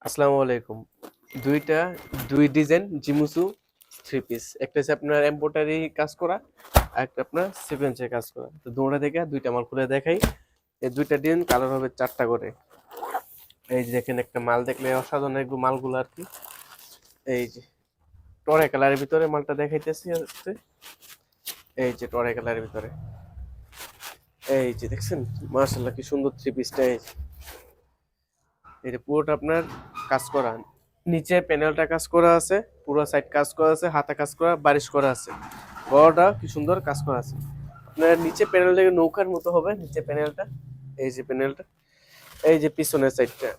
আসসালামু আলাইকুম। দুইটা দুই ডিজাইন জিমুসু থ্রি পিস, একটা হচ্ছে আপনার এমব্রয়ডারি কাজ করা আর একটা আপনার সিকোয়েন্সের কাজ করা। তো দুটো থেকে দুইটা মাল খুলে দেখাই। এই দুইটা ডিজাইন কালার হবে চারটা করে। এই যে দেখেন, একটা মাল দেখলে অসাধারণ এগুলো মালগুলো আর কি। এই যে টরে কালারের ভিতরে মালটা দেখাইতেছি হচ্ছে, এই যে টরে কালারের ভিতরে। এই যে দেখছেন, মাশাআল্লাহ কি সুন্দর থ্রি পিসটা। এই যে এটা পুরোটা আপনার কাজ করা, নিচে প্যানেলটা কাজ করা আছে, পুরো সাইড কাজ করা আছে, হাতা কাজ করা, বারিশ করা আছে, বড়টা কি সুন্দর কাজ করা আছে। আপনার নিচে প্যানেলটা নৌকার মতো হবে, নিচে প্যানেলটা। এই যে প্যানেলটা, এই যে পিছনের সাইডটা,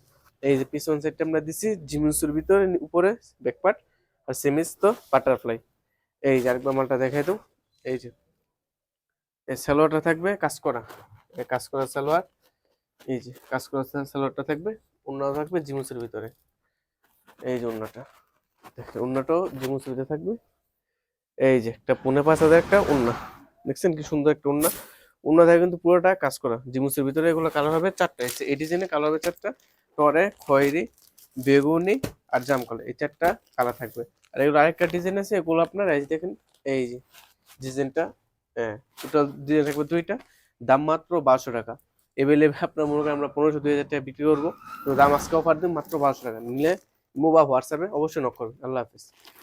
এই যে পিছন সাইডটা আমরা দিছি জিমিউসের ভিতরে, উপরে ব্যাকপার্ট আর সেমিস তো বাটারফ্লাই। এই যে আরেকবার মালটা দেখাই দাও। এই যে এই সালোয়ারটা থাকবে কাজ করা, এই কাজ করা সালোয়ার। এই যে কাজ করা সালোয়ারটা থাকবে, ওড়না থাকবে জিমিউসের ভিতরে। এই যে ওড়নাটা, দেখেন ওড়নাটাও জিমিউসের ভিতরে থাকবে। এই যে একটা ৫,৫০০ একটা ওড়না, দেখছেন কি সুন্দর একটা ওড়না। ওড়না থাকে কিন্তু পুরোটা কাজ করা জিমুসের ভিতরে। এগুলো কালার হবে চারটা, এই ডিজাইনে কালার হবে চারটা। টরে, খয়েরি, বেগুনি আর জাম কালার, এই চারটা কালার থাকবে। আর এগুলো আরেকটা ডিজাইন আছে, এগুলো আপনার এই যে দেখেন, এই যে ডিজাইনটা, হ্যাঁ টোটাল ডিজাইন থাকবে দুইটা। দাম মাত্র ১২০০ টাকা। এভেলেবেল আপনার মনে করেন আমরা ১৫০০-২০০০ টাকা বিক্রি করবো, তো দাম আজকে অফার দিন মাত্র ১২০০ টাকা। নিলে মোবা হোয়াটসঅ্যাপে অবশ্যই নক করবেন। আল্লাহ হাফিজ।